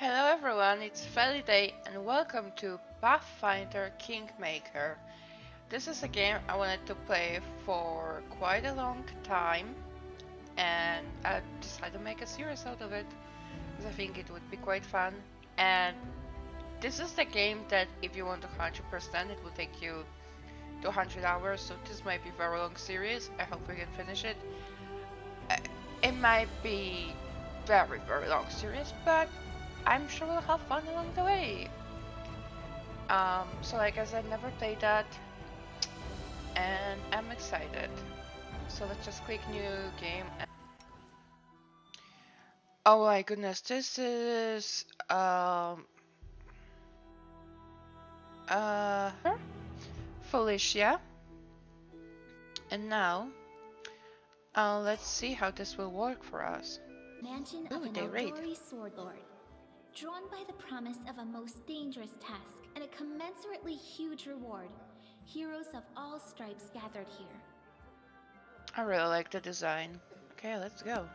Hello everyone, it's Feliday and welcome to Pathfinder Kingmaker. This is a game I wanted to play for quite a long time and I decided to make a series out of it because I think it would be quite fun. And this is the game that if you want 100% it will take you to 100 hours, so this might be a very long series. I hope we can finish it. It might be very long series, but I'm sure we'll have fun along the way. So like I said, never played that, and I'm excited. So let's just click new game. Oh my goodness, this is uh Felicia. And now, let's see how this will work for us. Mansion Ooh, of an they raid. Eldori sword lord. Drawn by the promise of a most dangerous task and a commensurately huge reward, heroes of all stripes gathered here. I really like the design. Okay, let's go.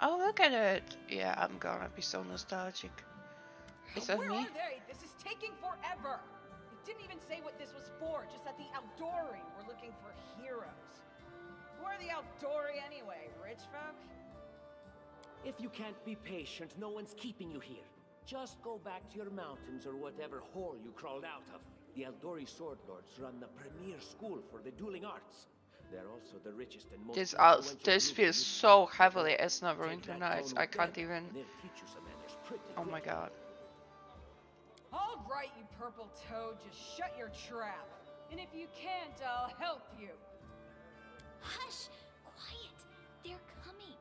Oh, look at it. Yeah, I'm gonna be so nostalgic. Is that Where me? are they? This is taking forever. It didn't even say what this was for, just that the Eldori were looking for heroes. Who are the Eldori anyway, rich folk? If you can't be patient, no one's keeping you here. Just go back to your mountains or whatever hole you crawled out of. The Eldori Sword Lords run the premier school for the dueling arts. They're also the richest and most influential This group in feels this so town. heavily as Take Neverwinter that Nights. throne I with can't them, even. and they'll teach you some manners pretty Oh my quick. god. All right, you purple toad, just shut your trap. And if you can't, I'll help you. Hush! Quiet! They're coming!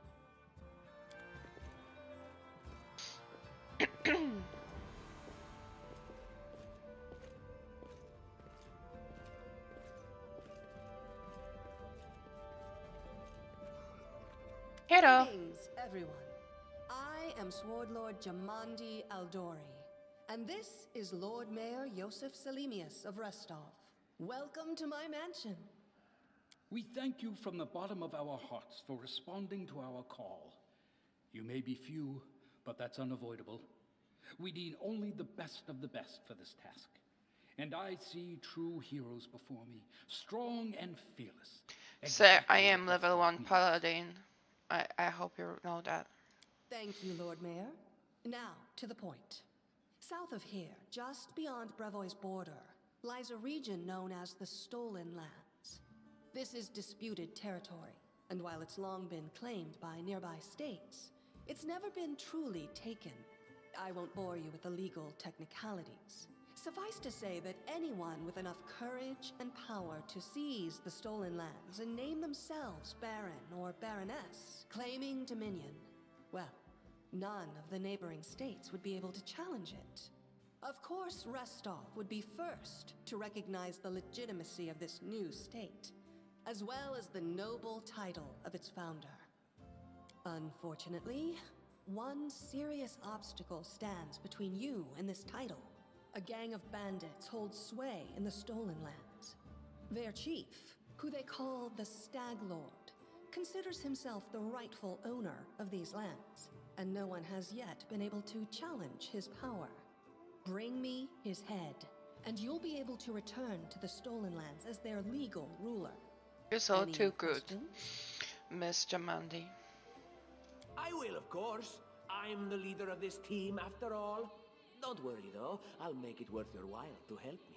Hello. Greetings, everyone. I am Sword Lord Jamandi Aldori, and this is Lord Mayor Yosef Salimius of Restov. Welcome to my mansion. We thank you from the bottom of our hearts for responding to our call. You may be few, but that's unavoidable. We need only the best of the best for this task. And I see true heroes before me, strong and fearless. So I am level 1 paladin. I hope you know that. Thank you, Lord Mayor. Now, to the point. South of here, just beyond Brevoy's border, lies a region known as the Stolen Lands. This is disputed territory, and while it's long been claimed by nearby states, it's never been truly taken. I won't bore you with the legal technicalities. Suffice to say that anyone with enough courage and power to seize the stolen lands and name themselves Baron or Baroness, claiming dominion, well, none of the neighboring states would be able to challenge it. Of course, Restov would be first to recognize the legitimacy of this new state, as well as the noble title of its founder. Unfortunately, one serious obstacle stands between you and this title. A gang of bandits holds sway in the Stolen Lands. Their chief, who they call the Stag Lord, considers himself the rightful owner of these lands, and no one has yet been able to challenge his power. Bring me his head, and you'll be able to return to the Stolen Lands as their legal ruler. You're so Any too good, questions? Miss Jamandi. I will, of course. I'm the leader of this team, after all. Don't worry, though. I'll make it worth your while to help me.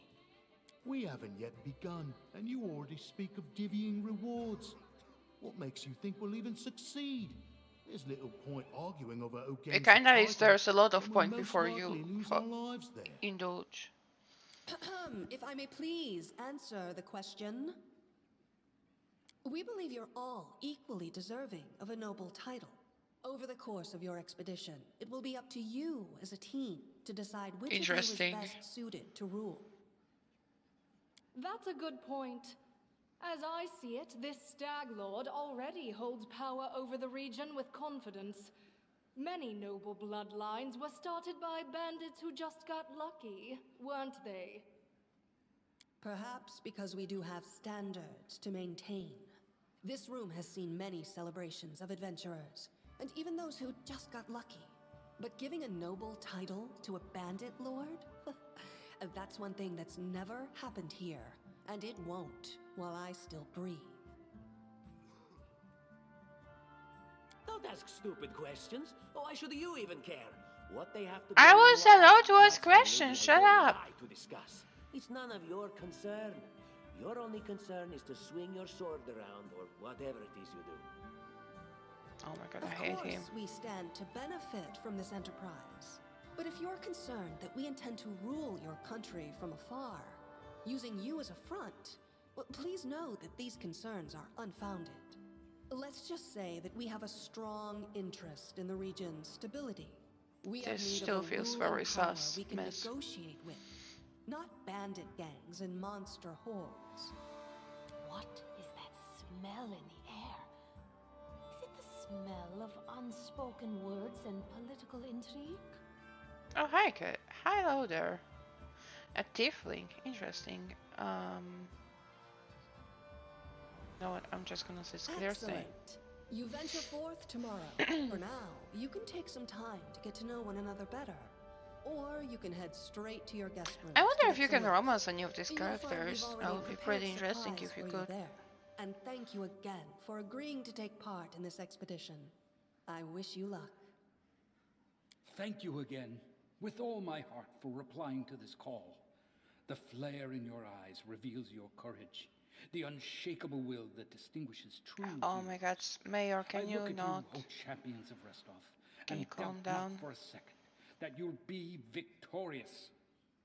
We haven't yet begun, and you already speak of divvying rewards. What makes you think we'll even succeed? There's little point arguing over who gains It kinda the is. title, There's a lot of when we'll point most before likely you lose our lives there. indulge. If I may please answer the question. We believe you're all equally deserving of a noble title. Over the course of your expedition, it will be up to you as a team to decide which of you is Interesting. best suited to rule. That's a good point. As I see it, this Stag Lord already holds power over the region with confidence. Many noble bloodlines were started by bandits who just got lucky, weren't they? Perhaps because we do have standards to maintain. This room has seen many celebrations of adventurers, and even those who just got lucky. But giving a noble title to a bandit lord? That's one thing that's never happened here, and it won't while I still breathe. Don't ask stupid questions. Why should you even care? What they have to I gain in was life, allowed to ask that's for Lady questions, shut Aldori up. and I to discuss. It's none of your concern. Your only concern is to swing your sword around or whatever it is you do. Oh my god, Of I hate him. course, we stand to benefit from this enterprise. But if you're concerned that we intend to rule your country from afar, using you as a front, well, please know that these concerns are unfounded. Let's just say that we have a strong interest in the region's stability. We have This need still of a feels ruling very power sus, we can miss. negotiate with, not bandit gangs and monster hordes. What is that smell in the air? Is it the smell of unspoken words and political intrigue? Oh, hi, Kate. Hello there. A tiefling. Interesting. No, what? I'm just gonna say clear thing. Excellent. You venture forth tomorrow. For now, you can take some time to get to know one another better. Or you can head straight to your guest room. I wonder if you can romance any of these characters. That That would be pretty interesting if you could. And thank you again for agreeing to take part in this expedition. I wish you luck. Thank you again, with all my heart, for replying to this call. The flare in your eyes reveals your courage, the unshakable will that distinguishes true Oh heroes. my god, Mayor, can I you look at not? you, O champions of Restov, Can and you calm doubt down? not for a second that you'll be victorious.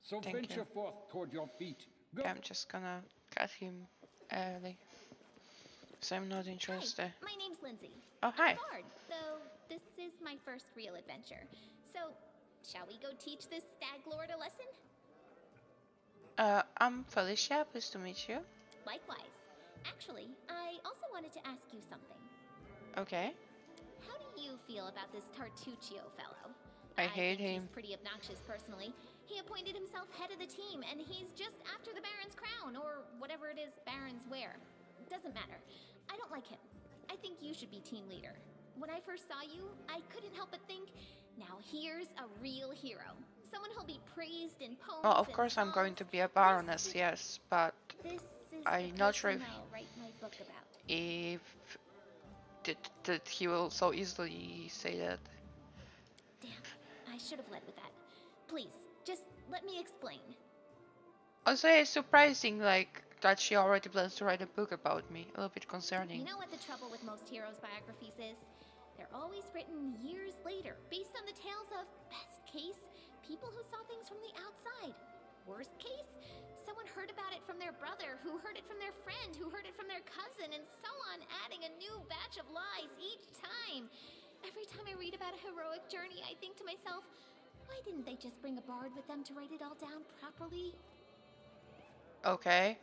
So Thank venture you. forth toward your feet. Go. I'm just gonna cut him early. So I'm not interested. Hi, my name's Lindsay. Oh, I'm hi. a bard, though this is my first real adventure. So, shall we go teach this stag lord a lesson? I'm Felicia. Pleased to meet you. Likewise. Actually, I also wanted to ask you something. Okay. How do you feel about this Tartuccio fellow? I hate think him. He's pretty obnoxious personally. He appointed himself head of the team, and he's just after the Baron's crown, or whatever it is Barons wear. Doesn't matter. I don't like him. I think you should be team leader. When I first saw you, I couldn't help but think, now here's a real hero. Someone who'll be praised in poems. Well, of and course I'm going songs. to be a baroness, yes, but This is I'm the not sure person if- I'll write my book about. if that he will so easily say that. Damn, I should have led with that. Please, just let me explain. Also, it's surprising, like, that she already plans to write a book about me. A little bit concerning. You know what the trouble with most heroes' biographies is? They're always written years later, based on the tales of, best case, people who saw things from the outside. Worst case, someone heard about it from their brother, who heard it from their friend, who heard it from their cousin, and so on, adding a new batch of lies each time. Every time I read about a heroic journey, I think to myself, why didn't they just bring a bard with them to write it all down properly? Okay.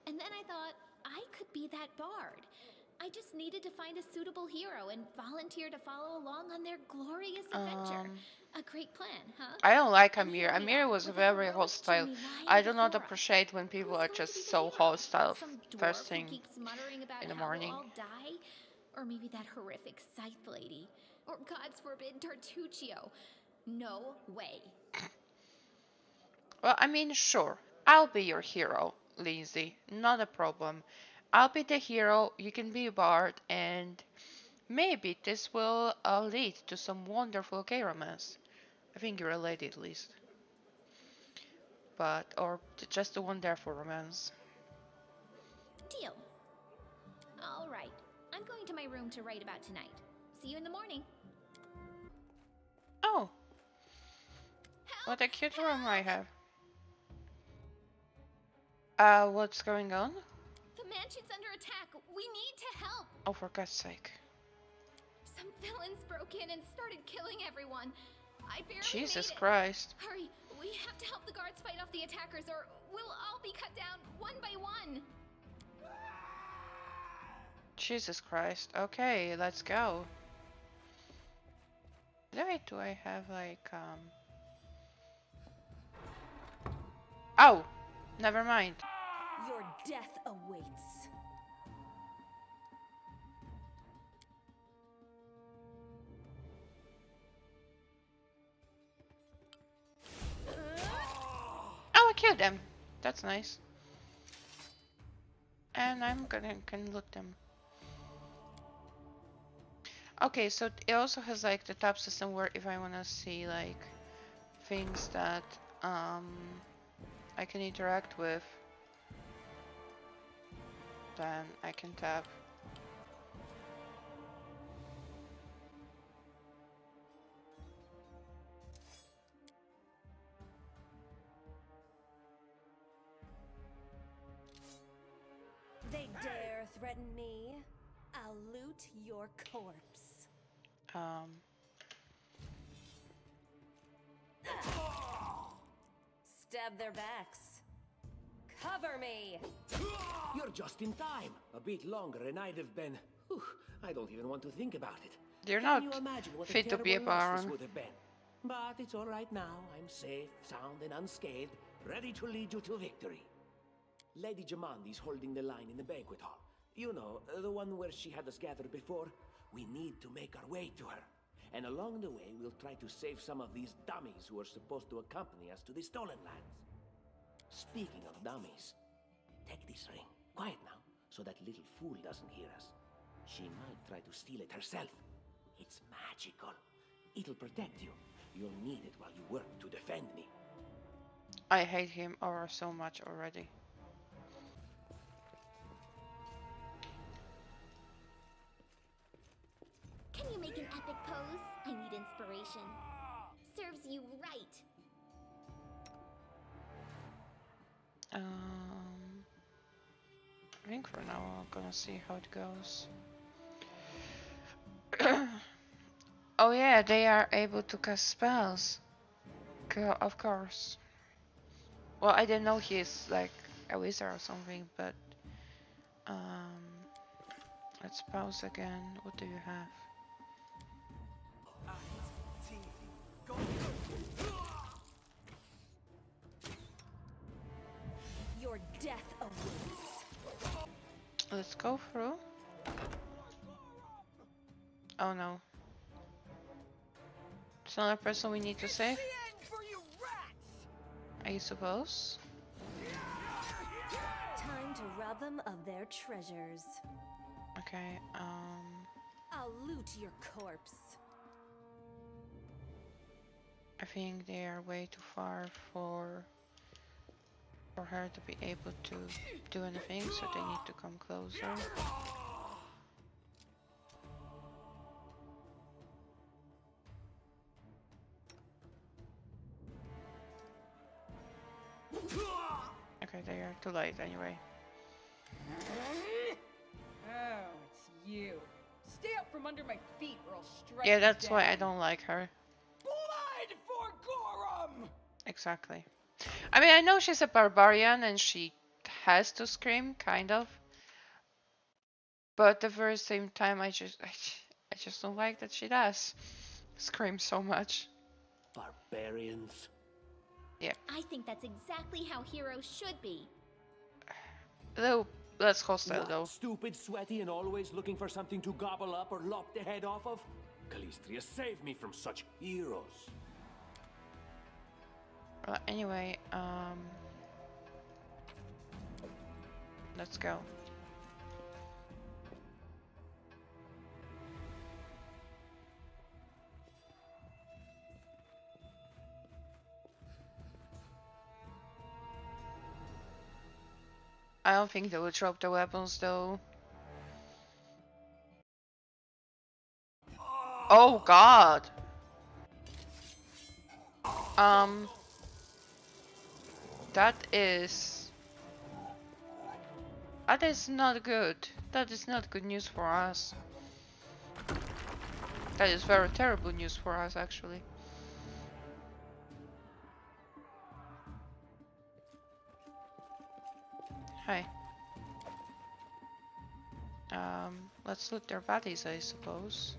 And then I thought, I could be that bard. I just needed to find a suitable hero and volunteer to follow along on their glorious adventure. A great plan, huh? I don't like And Amir. here we Amir are, was with a very heroic hostile. journey lying I do not before us. appreciate when people Who's are going to just be the so hero? hostile Some first dwarf thing. who keeps muttering about in the how morning. we'll all die? Or maybe that horrific scythe lady? Or God's forbid, Tartuccio? No way. Well, I mean, sure. I'll be your hero, Lindsay. Not a problem. I'll be the hero, you can be a bard, and maybe this will lead to some wonderful gay romance. I think you're a lady at least. But, or just the one there for romance. Deal. All right. I'm going to my room to write about tonight. See you in the morning. Oh! What a cute room I have. What's going on? The mansion's under attack. We need to help. Oh, for God's sake. Some villains broke in and started killing everyone. I barely Jesus made it. Christ. Hurry, we have to help the guards fight off the attackers or we'll all be cut down one by one. Jesus Christ. Okay, let's go. Wait, do I have like, Oh! Never mind. Your death awaits. of them. That's nice. And I'm gonna can loot them. Okay, so it also has like the tab system where if I wanna see like things that I can interact with, then I can tap. They dare threaten me? I'll loot your corpse. Stab their backs. Cover me! You're just in time. A bit longer and I'd have been... Whew, I don't even want to think about it. You're Can not you imagine what fit to be a terrible loss this baron. would have been? But it's all right now. I'm safe, sound, and unscathed, ready to lead you to victory. Lady Jamandi's holding the line in the banquet hall. You know, the one where she had us gathered before. We need to make our way to her. And along the way, we'll try to save some of these dummies who are supposed to accompany us to the Stolen Lands. Speaking of dummies, take this ring. Quiet now, so that little fool doesn't hear us. She might try to steal it herself. It's magical. It'll protect you. You'll need it while you work to defend me. I hate him or so much already. Can you make an epic pose? I need inspiration. Serves you right. I think for now I'm gonna see how it goes. Oh yeah, they are able to cast spells. Of course. Well, I didn't know he's like a wizard or something, but let's pause again. What do you have? Your death awaits. Let's go through. Oh no. It's another person we need to save. I suppose. Time to rob them of their treasures. Okay, I'll loot your corpse. I think they are way too far for her to be able to do anything, so they need to come closer. Okay, they are too late anyway. Oh, it's you. Stay up from under my feet or I'll strike Yeah, you that's why I down. don't like her. Blood for Gorum! Exactly. I mean, I know she's a barbarian and she has to scream, kind of. But at the very same time, I just don't like that she does scream so much. Barbarians. Yeah. I think that's exactly how heroes should be. A little less hostile What, though. stupid, sweaty, and always looking for something to gobble up or lop the head off of? Calistria, save me from such heroes. Anyway, let's go. I don't think they will drop the weapons though. Oh god! That is not good. That is not good news for us. That is very terrible news for us, actually. Hi. Let's loot their bodies, I suppose.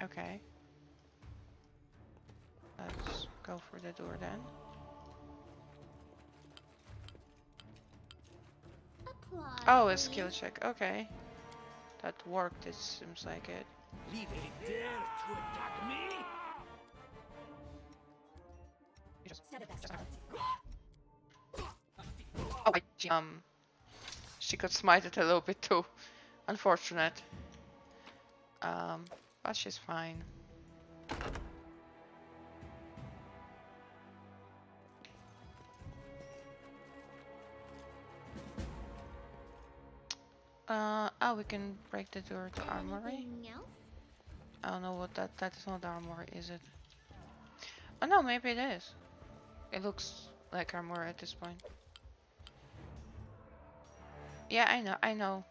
Okay. Let's go for the door then. Applause, Oh, a please. skill check. Okay. That worked, it seems like it. Leave it dare to attack me? Oh, she got smited a little bit too. Unfortunate. But she's fine. Oh, we can break the door to armory. Anything else? I don't know what that is not armory, is it? Oh no, maybe it is. It looks like armory at this point. Yeah, I know.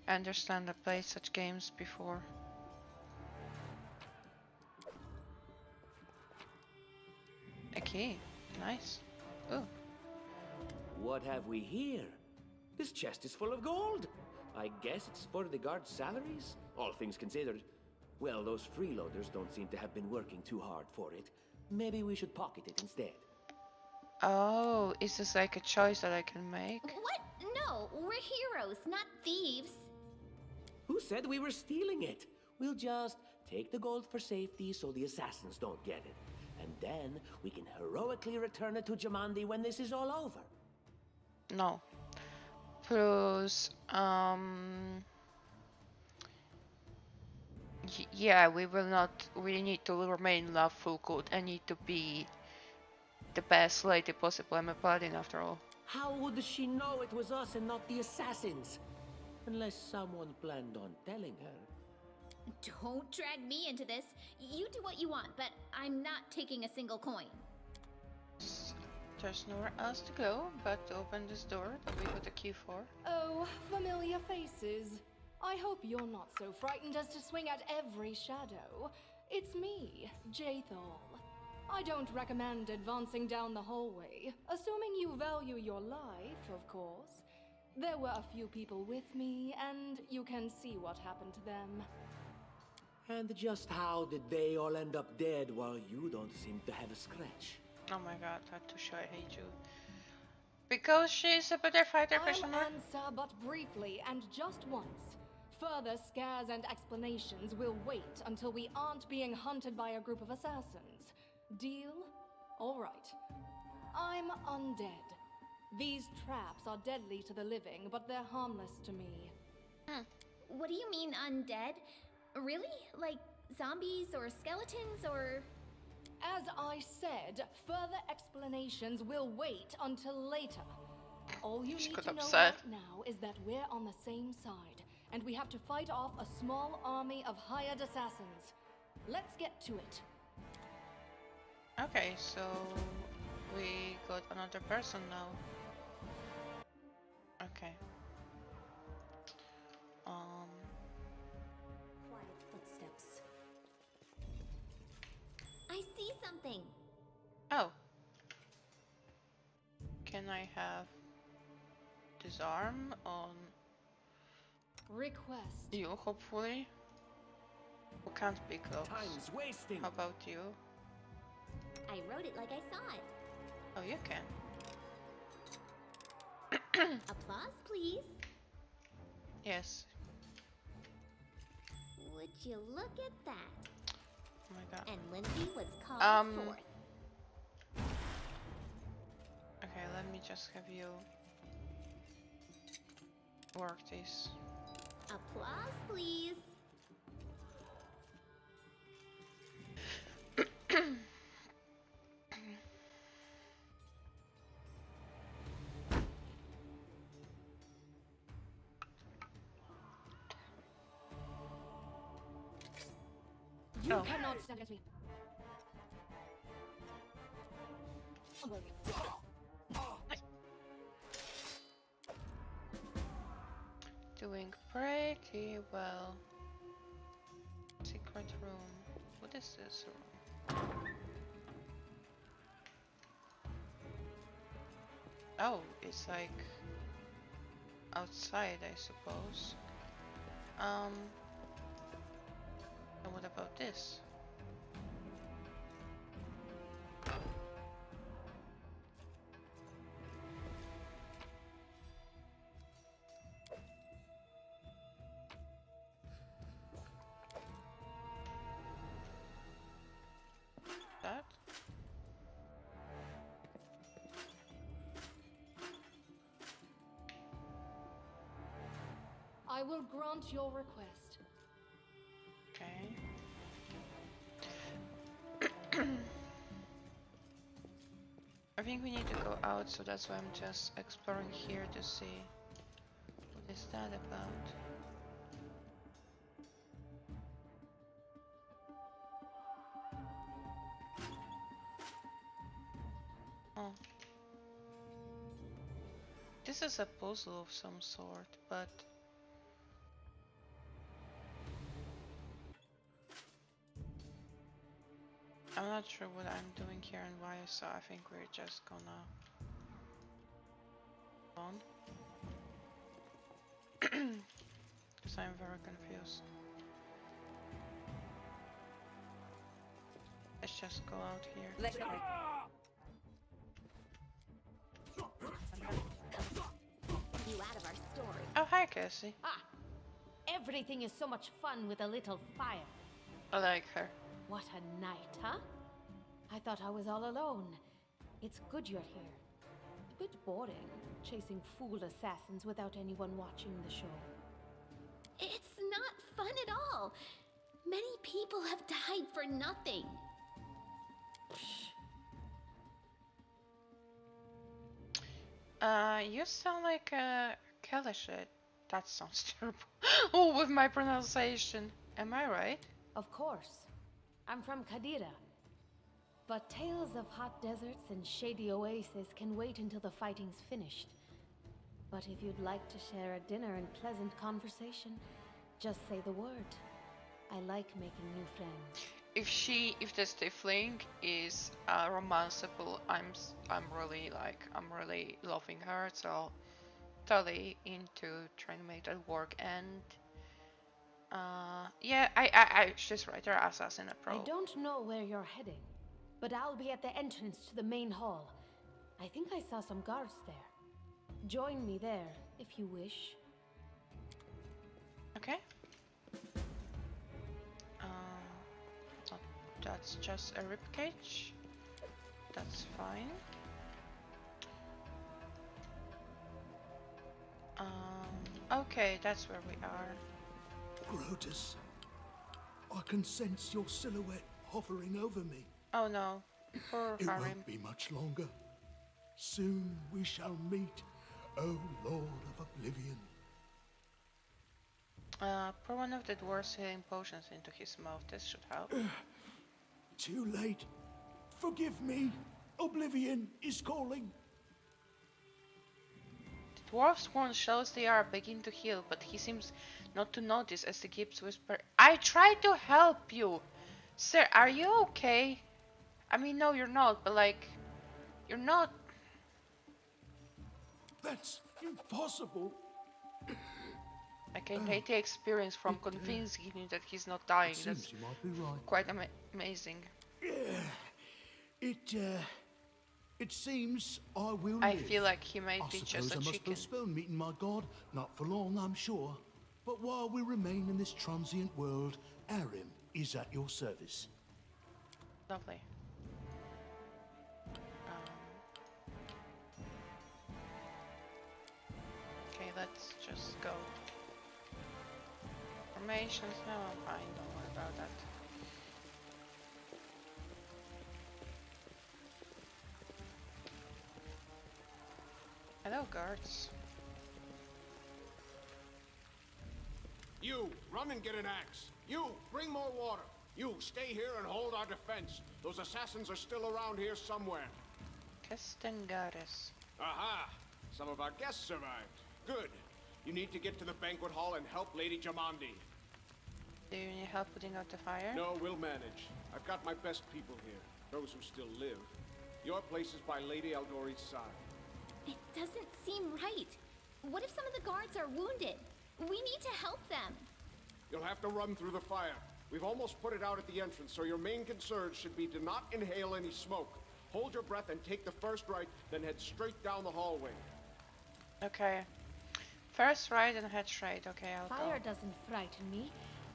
I understand. I played such games before. A key. Nice. Oh. What have we here? This chest is full of gold. I guess it's for the guards' salaries, all things considered. Well, those freeloaders don't seem to have been working too hard for it. Maybe we should pocket it instead. Oh, is this like a choice that I can make? What? No, we're heroes, not thieves. Who said we were stealing it? We'll just take the gold for safety so the assassins don't get it. And then we can heroically return it to Jamandi when this is all over. No. Plus, yeah, we will not. We need to remain loveful good. I need to be the best lady possible. I'm a paladin after all. How would she know it was us and not the assassins? Unless someone planned on telling her. Don't drag me into this. You do what you want, but I'm not taking a single coin. There's nowhere else to go but to open this door that we got a key for. Oh, familiar faces. I hope you're not so frightened as to swing at every shadow. It's me, Jaethal. I don't recommend advancing down the hallway, assuming you value your life, of course. There were a few people with me, and you can see what happened to them. And just how did they all end up dead while you don't seem to have a scratch? Oh my god, Tatusha, I hate you. Because she's a better fighter, prisoner? I'll answer but briefly and just once. Further scares and explanations will wait until we aren't being hunted by a group of assassins. Deal? All right. I'm undead. These traps are deadly to the living, but they're harmless to me. What do you mean undead? Really? Like zombies or skeletons or... As I said, further explanations will wait until later. All you need to know right now is that we're on the same side, and we have to fight off a small army of hired assassins. Let's get to it. Okay, so we got another person now. Okay. Quiet footsteps. I see something. Oh. Can I have disarm on Request. you, hopefully? We can't be close. Time's wasting. How about you? I wrote it like I saw it. Oh, you can. Applause, please. Yes. Would you look at that? Oh my god. And Lindsay was called forth. Okay, let me just have you work this. Applause, please. You cannot stand against me. Doing pretty well. Secret room. What is this room? Oh, it's like outside, I suppose. And what about this? I will grant your request. Okay. I think we need to go out, so that's why I'm just exploring here to see what is that about. Oh. This is a puzzle of some sort, but I'm not sure what I'm doing here and why, so I think we're just gonna on. Because I'm very confused. Let's just go out here. Let's go. You out of our story. Oh, hi, Cassie. Ah, everything is so much fun with a little fire. I like her. What a night, huh? I thought I was all alone. It's good you're here. A bit boring, chasing fool assassins without anyone watching the show. It's not fun at all. Many people have died for nothing. You sound like a Kalashit. That sounds terrible. Oh, with my pronunciation. Am I right? Of course. I'm from Kadira. But tales of hot deserts and shady oases can wait until the fighting's finished. But if you'd like to share a dinner and pleasant conversation, just say the word. I like making new friends. If the Stifling is romanceable, I'm really loving her. So totally into trying to make that work. And yeah, she's right there, assassin a pro. I don't know where you're heading, but I'll be at the entrance to the main hall. I think I saw some guards there. Join me there, if you wish. Okay. That's just a ribcage. That's fine. Okay, that's where we are. Grotus, I can sense your silhouette hovering over me. Oh no, poor It Harim. won't be much longer. Soon we shall meet, O Lord of Oblivion. Pour one of the dwarves healing potions into his mouth. This should help. Too late. Forgive me. Oblivion is calling. The dwarf's wound shows they are beginning to heal, but he seems not to notice as the gibbs whisper, I tried to help you! Sir, are you okay? I mean, no, you're not, but like, you're not. That's impossible. I can take the experience from convincing him that he's not dying. That's You might be right. quite amazing. It seems I will I live. feel like he might I be suppose just a I must chicken. postpone meeting my god. Not for long, I'm sure. But while we remain in this transient world, Arim is at your service. Lovely. Okay, let's just go. Formations, no, I'm fine, don't worry about that. Hello, guards. You, run and get an axe. You, bring more water. You, stay here and hold our defense. Those assassins are still around here somewhere. Castengares. Aha! Some of our guests survived. Good. You need to get to the banquet hall and help Lady Jamandi. Do you need help putting out the fire? No, we'll manage. I've got my best people here. Those who still live. Your place is by Lady Aldori's side. It doesn't seem right. What if some of the guards are wounded? We need to help them. You'll have to run through the fire. We've almost put it out at the entrance, so your main concern should be to not inhale any smoke. Hold your breath and take the first right, then head straight down the hallway. Okay. First right and head straight. Okay, I'll Fire go. doesn't frighten me,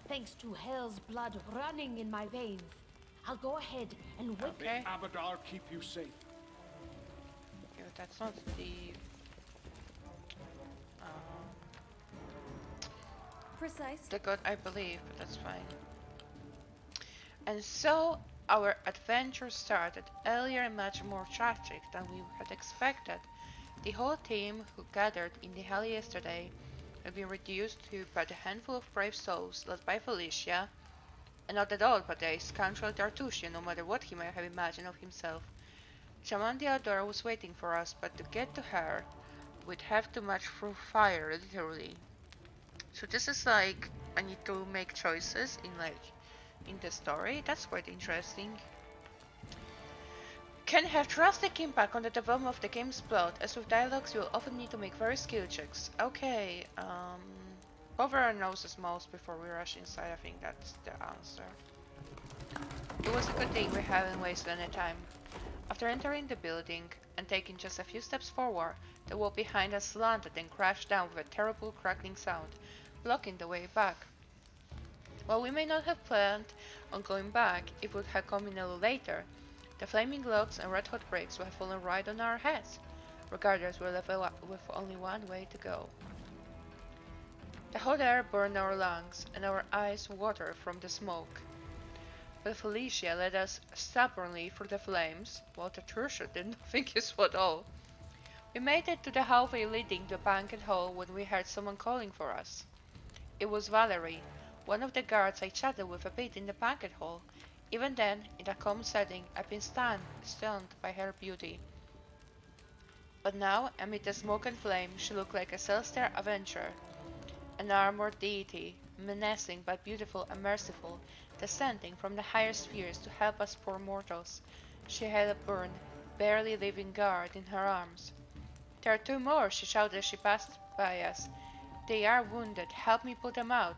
thanks to hell's blood running in my veins. I'll go ahead and wait. Okay. May Abadar keep you safe. Ew, that's not the... precise. The god I believe, but that's fine. And so our adventure started, earlier and much more tragic than we had expected. The whole team who gathered in the hall yesterday had been reduced to but a handful of brave souls led by Felicia, and not at all but a scoundrel Tartusian, no matter what he may have imagined of himself. Chaman the Outdoor was waiting for us, but to get to her, we'd have to march through fire, literally. So this is like, I need to make choices in the story. That's quite interesting. Can have drastic impact on the development of the game's plot, as with dialogues you will often need to make various skill checks. Okay, whoever knows us most before we rush inside, I think that's the answer. It was a good thing we haven't wasted any time. After entering the building and taking just a few steps forward, the wall behind us slanted and crashed down with a terrible crackling sound, blocking the way back. While we may not have planned on going back, it would have come in a little later. The flaming logs and red-hot bricks would have fallen right on our heads. Regardless, we were left with only one way to go. The hot air burned our lungs, and our eyes watered from the smoke. But Felicia led us stubbornly through the flames, while Tertia did nothing useful at all. We made it to the hallway leading to the banquet hall when we heard someone calling for us. It was Valerie, one of the guards I chatted with a bit in the banquet hall. Even then, in that calm setting, I'd been stunned by her beauty. But now, amid the smoke and flame, she looked like a celestial avenger, an armored deity, menacing but beautiful and merciful, descending from the higher spheres to help us poor mortals. She had a burned, barely living guard in her arms. "There are two more," she shouted as she passed by us. "They are wounded. Help me put them out."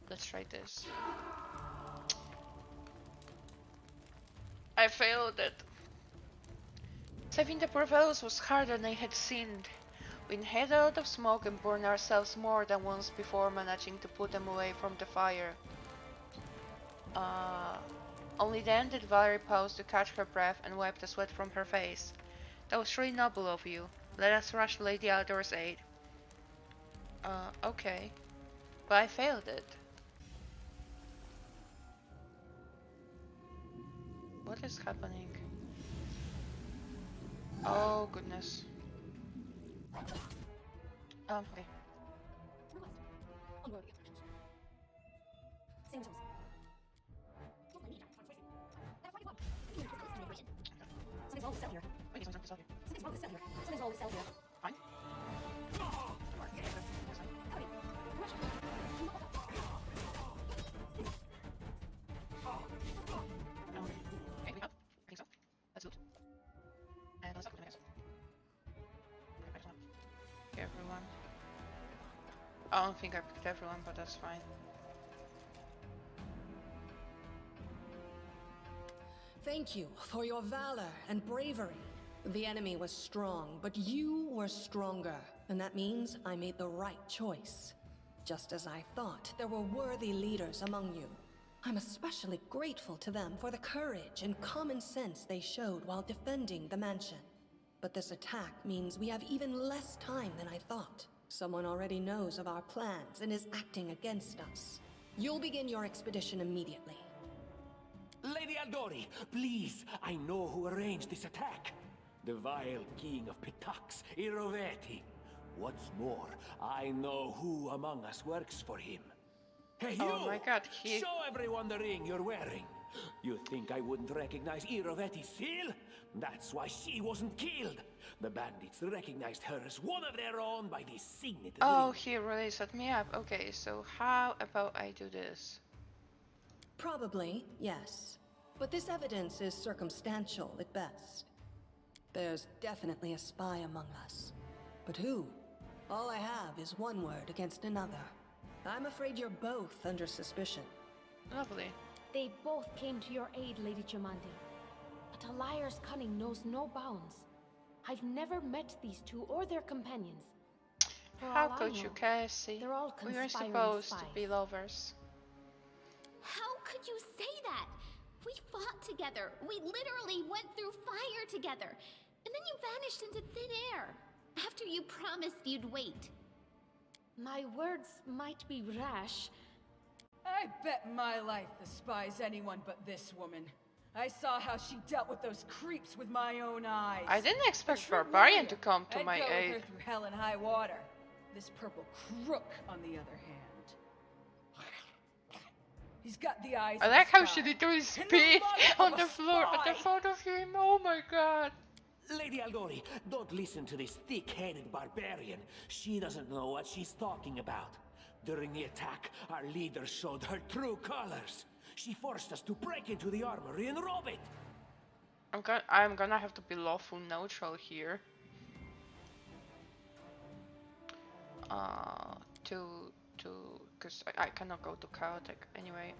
Let's try this. I failed it. Saving the poor fellows was harder than I had seemed. We inhaled a lot of smoke and burned ourselves more than once before managing to put them away from the fire. Only then did Valerie pause to catch her breath and wipe the sweat from her face. "That was really noble of you. Let us rush to Lady Aldor's aid." Okay. But I failed it. What is happening? Oh goodness. Okay. Something's wrong with the cell here. Something's wrong with the cell here. Something's wrong with the cell here. Fine. Okay, we have. I think so. Let's loot. And let's look, I guess. I just want to pick everyone. I don't think I picked everyone, but that's fine. Thank you for your valor and bravery. The enemy was strong, but you were stronger. And that means I made the right choice. Just as I thought, there were worthy leaders among you. I'm especially grateful to them for the courage and common sense they showed while defending the mansion. But this attack means we have even less time than I thought. Someone already knows of our plans and is acting against us. You'll begin your expedition immediately. Lady Aldori, please, I know who arranged this attack. The vile king of Pitax, Iroveti. What's more, I know who among us works for him. Hey, you! Oh my god, Show everyone the ring you're wearing. You think I wouldn't recognize Iroveti's seal? That's why she wasn't killed. The bandits recognized her as one of their own by this signet Oh, ring. he really set me up. Okay, so how about I do this? Probably, yes. But this evidence is circumstantial at best. There's definitely a spy among us. But who? All I have is one word against another. I'm afraid you're both under suspicion. Lovely. They both came to your aid, Lady Jamandi. But a liar's cunning knows no bounds. I've never met these two or their companions. For How all I could you, know, Cassie? they're all We were conspiring supposed to spies. be lovers. How could you say that? We fought together. We literally went through fire together. And then you vanished into thin air. After you promised you'd wait. My words might be rash. I bet my life despises anyone but this woman. I saw how she dealt with those creeps with my own eyes. I didn't expect A true Barbarian warrior. to come to I'd my go aid. with her through hell and high water. This purple crook, on the other hand. He's got the eyes. I of like a how spy she literally and the spit mouth on of the a floor at the spy. front of him. Oh my god. Lady Aldori, don't listen to this thick-headed barbarian. She doesn't know what she's talking about. During the attack, our leader showed her true colors. She forced us to break into the armory and rob it. I'm gonna have to be lawful neutral here. Because I cannot go to chaotic anyway.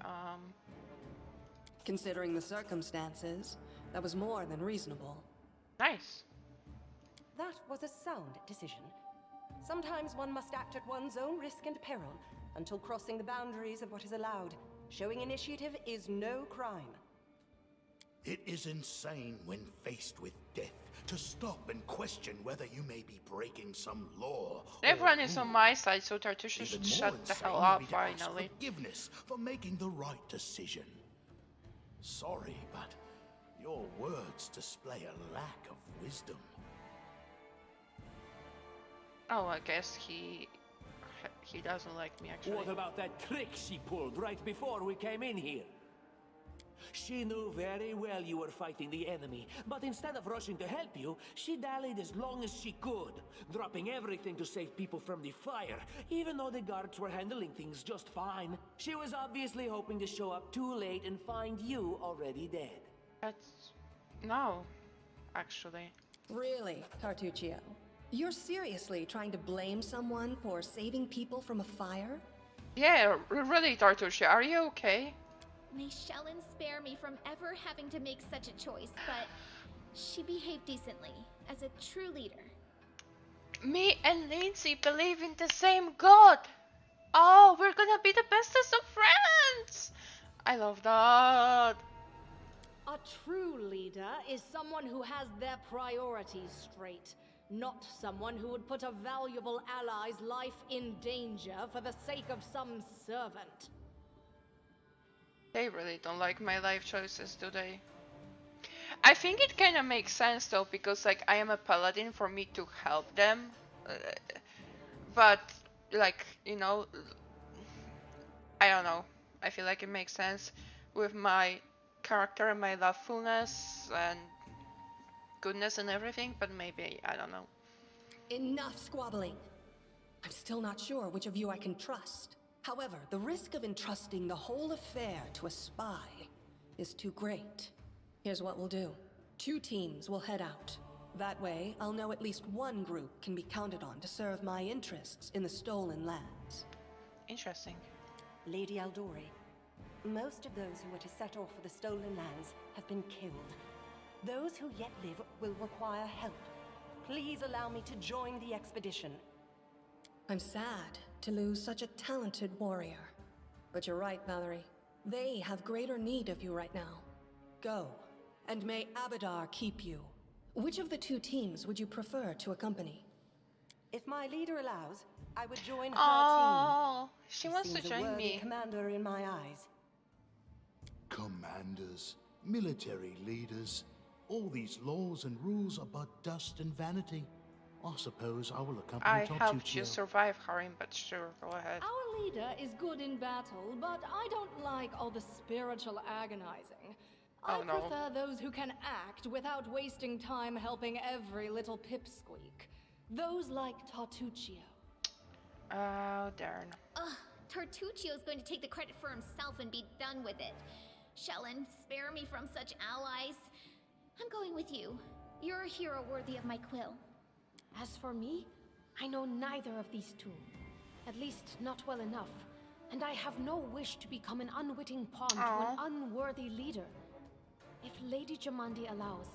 Considering the circumstances, that was more than reasonable. Nice. That was a sound decision. Sometimes one must act at one's own risk and peril until crossing the boundaries of what is allowed. Showing initiative is no crime. It is insane when faced with death to stop and question whether you may be breaking some law. Everyone is on my side, so Tartusha Even should more shut the insane hell would up be to ask finally. forgiveness for making the right decision. Sorry, but your words display a lack of wisdom. Oh, I guess he doesn't like me actually. What about that trick she pulled right before we came in here? She knew very well you were fighting the enemy, but instead of rushing to help you, she dallied as long as she could, dropping everything to save people from the fire, even though the guards were handling things just fine. She was obviously hoping to show up too late and find you already dead. No, actually. Really, Tartuccio? You're seriously trying to blame someone for saving people from a fire? Yeah, really, Tartusha, are you okay? May Shellen spare me from ever having to make such a choice, but she behaved decently, as a true leader. Me and Lindsay believe in the same god! Oh, we're gonna be the bestest of friends! I love that! A true leader is someone who has their priorities straight, not someone who would put a valuable ally's life in danger for the sake of some servant. They really don't like my life choices, do they? I think it kind of makes sense though, because like I am a paladin for me to help them. But like, you know, I don't know. I feel like it makes sense with my character and my lovefulness and goodness and everything, but maybe, I don't know. Enough squabbling. I'm still not sure which of you I can trust. However, the risk of entrusting the whole affair to a spy is too great. Here's what we'll do. 2 teams will head out. That way, I'll know at least one group can be counted on to serve my interests in the Stolen Lands. Interesting. Lady Aldori, most of those who were to set off for the Stolen Lands have been killed. Those who yet live will require help. Please allow me to join the expedition. I'm sad to lose such a talented warrior. But you're right, Valerie. They have greater need of you right now. Go, and may Abadar keep you. Which of the 2 teams would you prefer to accompany? If my leader allows, I would join her Oh, team. she wants to seems a join worthy me. commander in my eyes. Commanders, military leaders, all these laws and rules are but dust and vanity. I suppose I will accompany I helped you Tartuccio. survive, Harim, but sure, go ahead. Our leader is good in battle, but I don't like all the spiritual agonizing. I Oh, no. prefer those who can act without wasting time helping every little pipsqueak. Those like Tartuccio. Oh, darn. Ugh, Tartuccio's going to take the credit for himself and be done with it. Shellen, spare me from such allies. I'm going with you. You're a hero worthy of my quill. As for me, I know neither of these 2. At least not well enough. And I have no wish to become an unwitting pawn to an unworthy leader. If Lady Jamandi allows,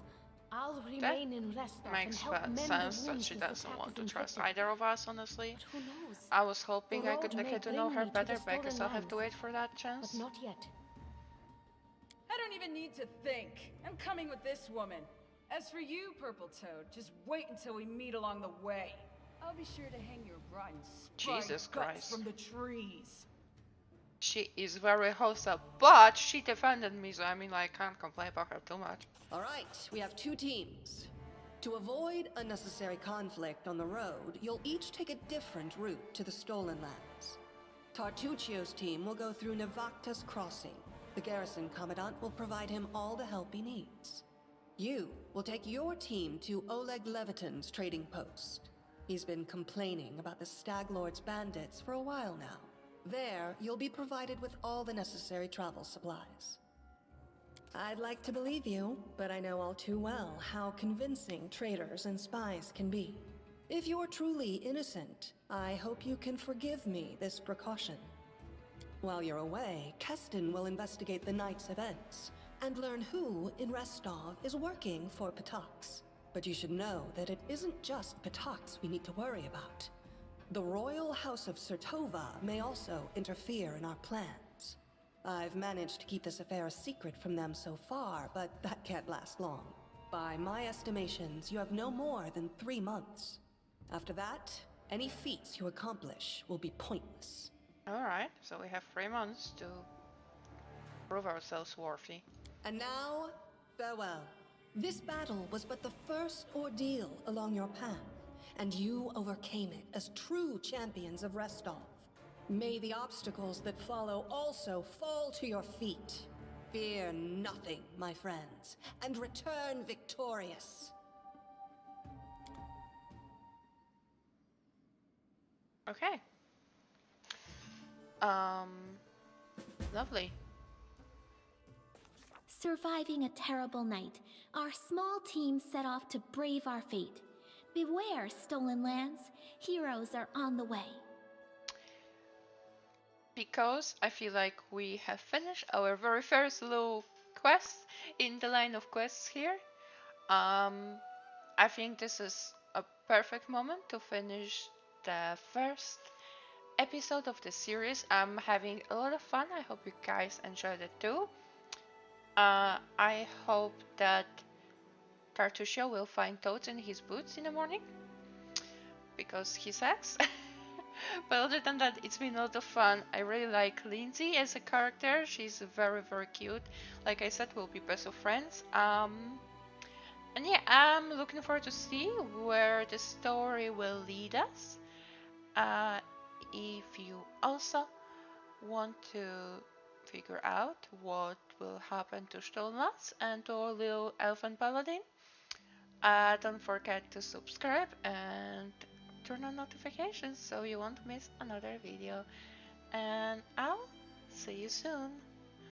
I'll remain in Restov and Makes help mend the sense that wounds she this doesn't attack want to has trust inflicted. either of us, honestly. But who knows? I was hoping The I could road may get to know bring her me to better, the but I guess Stolen I'll have to Lands, wait for that chance. But not yet. even need to think. I'm coming with this woman. As for you, Purple Toad, just wait until we meet along the way. I'll be sure to hang your rotten Jesus spry guts Christ. from the trees. She is very hostile, but she defended me, so I mean, I can't complain about her too much. All right, we have 2 teams. To avoid unnecessary conflict on the road, you'll each take a different route to the Stolen Lands. Tartuccio's team will go through Nevacta's Crossing. The garrison commandant will provide him all the help he needs. You will take your team to Oleg Leviton's trading post. He's been complaining about the Stag Lord's bandits for a while now. There, you'll be provided with all the necessary travel supplies. I'd like to believe you, but I know all too well how convincing traitors and spies can be. If you're truly innocent, I hope you can forgive me this precaution. While you're away, Keston will investigate the night's events and learn who in Restov is working for Patax. But you should know that it isn't just Patax we need to worry about. The Royal House of Sertova may also interfere in our plans. I've managed to keep this affair a secret from them so far, but that can't last long. By my estimations, you have no more than 3 months. After that, any feats you accomplish will be pointless. Alright, so we have 3 months to prove ourselves worthy. And now, farewell. This battle was but the first ordeal along your path, and you overcame it as true champions of Restov. May the obstacles that follow also fall to your feet. Fear nothing, my friends, and return victorious. Okay. Lovely. Surviving a terrible night, our small team set off to brave our fate. Beware, Stolen Lands. Heroes are on the way. Because I feel like we have finished our very first little quest in the line of quests here. I think this is a perfect moment to finish the first episode of the series. I'm having a lot of fun. I hope you guys enjoyed it too. I hope that Tartuccio will find toads in his boots in the morning, because he sucks. But other than that, it's been a lot of fun. I really like Lindsay as a character. She's very, very cute. Like I said, we'll be best of friends. And yeah, I'm looking forward to see where the story will lead us. If you also want to figure out what will happen to Stolmas and to our little elfin paladin, don't forget to subscribe and turn on notifications so you won't miss another video. And I'll see you soon.